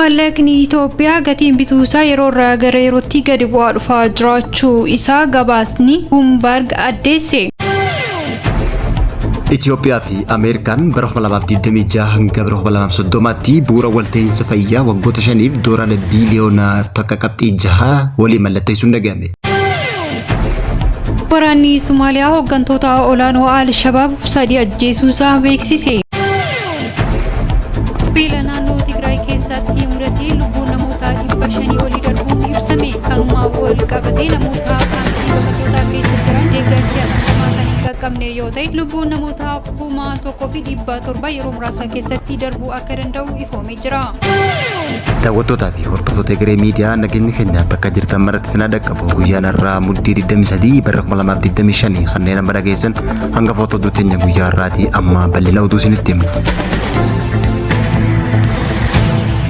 Mallaqni Itoophiyaa gatiin bituusaa yeroo irraa gara yerootti gadi bu'aa dhufaa jiraachuu isaa gabaasni Bloomberg addeesse. Itoophiyaa fi Ameerikaan bara 2026 hanga bara 2030tti bu'uura walta'iinsa fayyaa waggoota 5f doolaara biiliyoona 1.6 walii mallatteessuun dhaga'ame. Waraanni Somaaliyaa hooggantoota olaanoo Al-Shabaab 3 ajjeesuusaa beeksise. Beela naannoo Tigraay keessatti mudate lubbuun namoota 500 olii darbuun ibsame. Kanuma wal qabatee namoota kaampii baqattoota keessa jiran deeggarsi asoosamaa kan hin qaqqabne yoo ta'e lubbuun namoota 1,700 yeroo muraasa keessatti darbuu akka danda'u ifoomee jira. Daawwattootaa fi hordoftoota Egeree Miidiyaa nageenya keenya bakka jirtan maratti sinaa dhaqqabu guyyaan irraa muddee 23 bara 2025 kanneen amma dhageessan hanga footoo teenya guyyaa irraatii amma bal'ina oduu isinitti himu.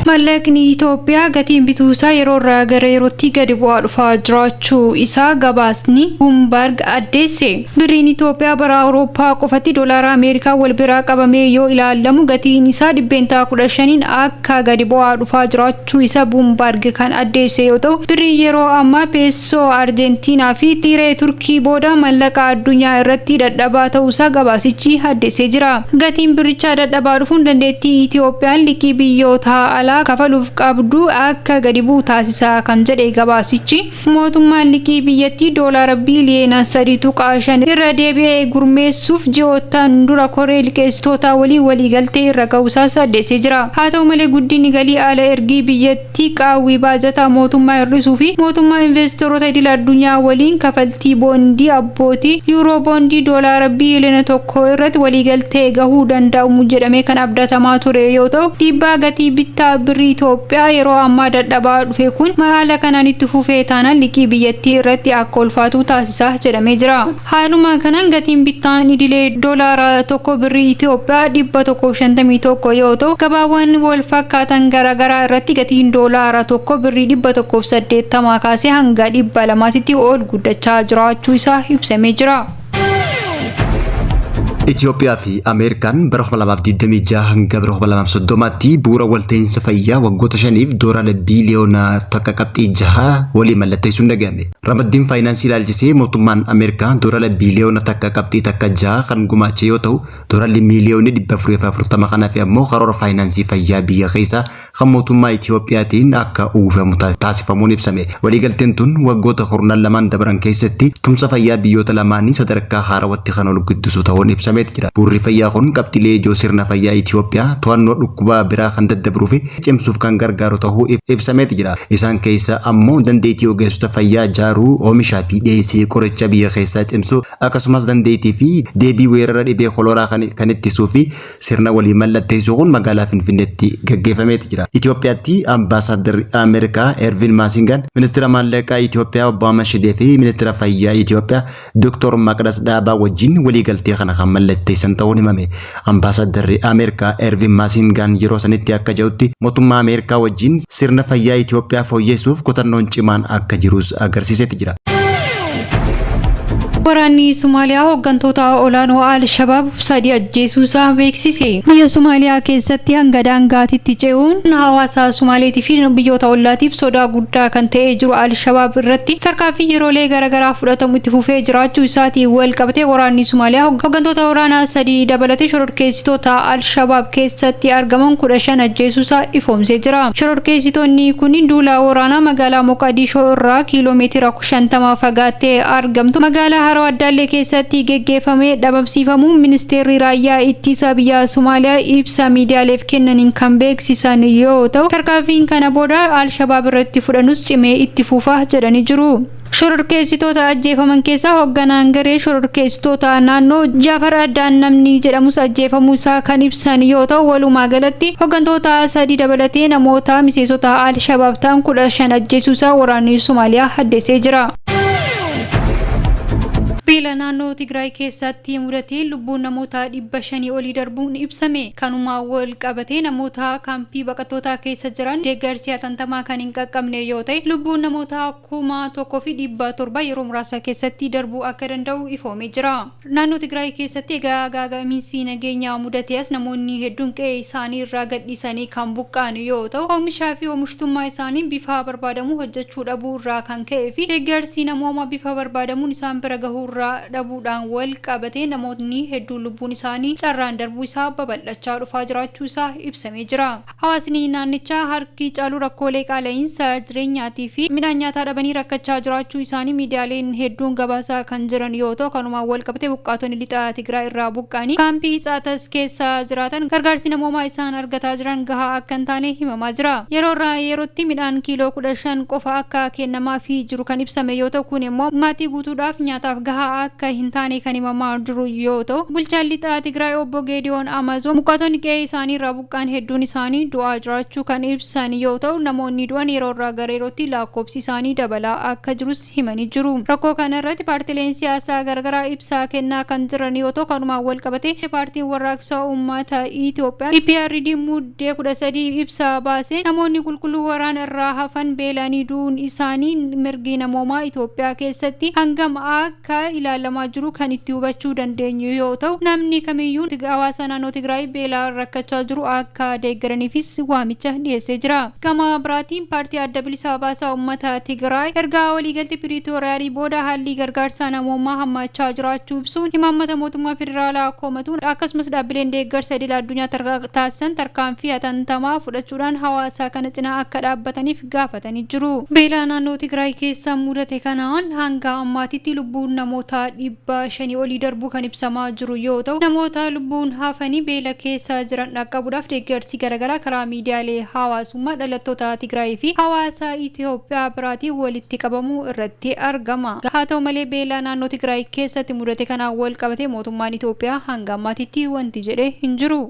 Mallaqni Itoophiyaa gatiin bituusaa yeroo irraa gara yerootti gadi bu'aa dhufaa jiraachuu isaa gabaasni Bloomberg addeesse. Birriin Itoophiyaa bara Awurooppaa qofatti doolaara Ameerikaa wal biraa qabamee yoo ilaalamu gatiin isaa dhibbeentaa 15 akka gadi bu'aa dhufaa jiraachuu isaa Bloomberg kan addeesse yoo ta'u birriin yeroo ammaa peesoo Arjentiinaa fi tiree Turkii booda mallaqa addunyaa irratti dadhabaa ta'uusaa gabaasichi addeessee jira. Gatiin birrichaa dadhabaa dhufuun dandeettii Itoophiyaan liqii biyyoota alaa kafaluuf qabdu akka gadi bu'u taasisaa kan jedhe gabaasichi. Mootummaan liqii biyyattii doolaara biiliyoona 3.5 irra deebi'ee gurmeessuuf ji'ootaan dura koree liqeessitoota waliigaltee irra ga'uusaa addeessee jira. Haa ta'u malee guddinni galii ala ergii biyyattii qaawwii baajataa mootummaa hir'isuu fi mootummaa investoroota idil addunyaa waliin kafaltii boondii abbootii yuuroo boondii doolaara biiliyoona 1 irratti waliigaltee gahuu danda'u jedhamee kan abdatamaa ture yoo ta'u dhiibbaa gatii bittaa birrii Itoophiyaa yeroo ammaa dadhabaa dhufe kun haala kanaan itti fufee taanaan liqii biyyattii irratti akka ulfaatu taasisaa jedhamee jira. Haaluma kanaan gatiin bittaa idilee doolaara tokko birrii Itoophiyaa 151 yoo ta'u gabaawwan wal fakkaatan garaagaraa irratti gatiin doolaara tokko birrii 180 kaasee hanga 200tti ol guddachaa jiraachuu isaa ibsamee jira. Itoophiyaa fi Ameerikaan bara 2026 hanga bara 2030tti bu'uura walta'iinsa fayyaa waggoota 5f doolaara biiliyoona 1.6 walii mallatteessuun dhaga'ame. Ramaddiin faayinaansii ilaalchisee mootummaan Ameerikaa doolaara biiliyoona 1.6 kan gumaache yoo ta'u doolaarri miiliyoonni 440 kanaaf ammoo karoora faayinaansii fayyaa biyya keessaa kan mootummaa Itoophiyaatiin akka uwwifamu taasifamuun ibsame. Waliigalteen tun waggoota 12 dabran keessatti tumsa fayyaa biyyoota lamaanii sadarkaa haarawatti kan ol guddisu ta'uun ibsame. Bu'uurri fayyaa kun qabxiilee ijoo sirna fayyaa Itoophiyaa to'annoo dhukkuba biraa kan daddabruu fi cimsuuf kan gargaaru ta'uu ibsamee jira. Isaan keessa ammoo dandeettii ogeessota fayyaa ijaaruu, oomishaa fi dhiyeessii qoricha biyya keessaa cimsuu akkasumas dandeettii fi deebii weerara dhibee kolooraa kan ittisuu fi sirna walii mallatteessuu kun magaalaa Finfinneetti gaggeeffamee jira. Itoophiyaatti ambaasaaddarri Ameerikaa Ervin Maasingaan, ministeera maallaqaa Itoophiyaa Obbo Ahmad Shidee fi ministeera fayyaa Itoophiyaa Dr. Maqdas Dhaabaa wajjin waliigaltee kana kan mallatteessan ta'uun himame. Ambaasaaddarri Ameerikaa Ervin Maasingaan yeroo sanitti akka jedhutti mootummaa Ameerikaa wajjin sirna fayyaa Itoophiyaa fooyyessuuf kutannoon cimaan akka jirus agarsiisee jira. Waraanni Somaaliyaa hooggantoota olaanoo Al-Shabaab 3 ajjeesuusaa beeksise. Biyya Somaaliyaa keessatti hanga daangaatti ce'uun hawaasa Somaaleetii fi biyyoota ollaatiif sodaa guddaa kan ta'ee jiru Al-Shabaab irratti tarkaanfii yeroolee garaagaraa fudhatamu itti fufee jiraachuu isaatiin wal qabatee waraanni Somaaliyaa hooggantoota waraanaa 3 dabalatee shororkeessitoota Al-Shabaab keessatti argaman 15 ajjeesuusaa ifoomsee jira. Shororkeessitoonni kunniin duula waraanaa magaalaa Moqadishoo irraa kiiloomeetira 50 fagaattee argamtu magaalaa Haroo Addaallee keessatti geggeeffamee dhabamsiifamuun ministeerri raayyaa ittisa biyya Somaaliyaa ibsa miidiyaaleef kennaniin kan beeksisan yoo ta'u tarkaanfiin kana booda Al-Shabaab irratti fudhanus cimee itti fufaa jedhanii jiru. Shororkeessitoota ajjeefaman keessaa hoogganaan garee shororkeessitoota naannoo Jaafar Addaan namni jedhamus ajjeefamuu isaa kan ibsan yoo ta'u walumaa galatti hooggantoota 3 dabalatee namoota miseensota Al-Shabaab ta'an 15 ajjeesuusaa waraanni Somaaliyaa addeessee jira. Beela naannoo Tigraay keessatti mudatee lubbuun namoota 500 olii darbuun ibsame. Kanuma wal qabatee namoota kaampii baqattootaa keessa jiran deeggarsi hatattamaa kan hin qaqqabne yoo ta'e lubbuun namoota 1,700 yeroo muraasa keessatti darbuu akka danda'u ifoomee jira. Naannoo Tigraay keessatti egaa gaaga'amiinsi nageenyaa mudatee as namoonni hedduun qe'ee isaanii irraa gadhiisanii kan buqqa'an yoo ta'u oomishaa fi oomishtummaa isaanii bifa barbaadamu hojjechuu dhabuu irraa kan ka'ee fi deeggarsi namooma bifa barbaadamuun isaan bira gahuu irraa dhabuudhaan wal qabatee namoonni hedduun lubbuun isaanii carraan darbuu isaa babal'achaa dhufaa jiraachuu isaa ibsamee jira. Hawaasni naannichaa harki caalu rakkoolee qaala'insa jireenyaatii fi midhaan nyaataa dhabanii rakkachaa jiraachuu isaanii miidiyaaleen hedduun gabaasaa kan jiran yoo ta'u kanumaan wal qabatee buqqaatonni lixa Tigraay irraa buqqa'anii kaampii Hitsaatas keessa jiraatan gargaarsi namoomaa isaan argataa jiran gahaa akka hin taane himamaa jira. Yeroo irraa yerootti midhaan kiiloo 15 qofa akka kennamaa fi jiru kan ibsame yoo ta'u kun immoo maatii guutuudhaaf nyaataaf gahaa akka hin taane kan himamaa jiru yoo ta'u bulchaan lixa Tigraay obbo Geediyoon Amazoon buqqaatonni qe'ee isaanii irraa buqqa'an hedduun isaanii du'aa jiraachuu kan ibsan yoo ta'u namoonni du'an yeroo irraa gara yerootti lakkoofsi isaanii dabalaa akka jirus himanii jiru. Rakkoo kana irratti paartileen siyaasaa garagaraa ibsaa kennaa kan jiran yoo ta'u kanumaan wal qabatee paartiin warraaqsa uummata Itoophiyaa EPRD muddee 13 ibsaa baasee namoonni qulqulluu waraana irraa hafan beelanii du'uun isaanii mirgi namoomaa Itoophiyaa keessatti hangam akka ilaalamaa jiru kan itti hubachuu dandeenyu yoo ta'u namni kamiyyuu hawaasa naannoo Tigraay beelaan rakkachaa jiru akka deeggaraniifis waamicha dhiyeessee jira. Gama biraatiin paartii adda bilisa baasaa uummata Tigraay ergaa waliigaltee Piriitooriyaalii booda haalli gargaarsa namoomaa hammaachaa jiraachuu ibsuun imaammata mootummaa federaalaa komatuun akkasumas dhaabbileen deeggarsa idil addunyaa taasisan tarkaanfii hatattamaa fudhachuudhaan hawaasa kana cinaa akka dhaabbataniif gaafatanii jiru. Beela naannoo Tigraay keessa mudate kanaan hanga ammaatitti lubbuun namoota 500 olii darbuu kan ibsamaa jiru yoo ta'u namoota lubbuun hafanii beela keessa jiran dhaqqabuudhaaf deeggarsi garagaraa karaa miidiyaalee hawaasummaa dhalattoota Tigraay fi hawaasa Itoophiyaa biraatiin walitti qabamuu irratti argama. Haa ta'u malee beela naannoo Tigraay keessatti mudate kanaan wal qabatee mootummaan Itoophiyaa hanga ammaatitti wanti jedhe hin jiru.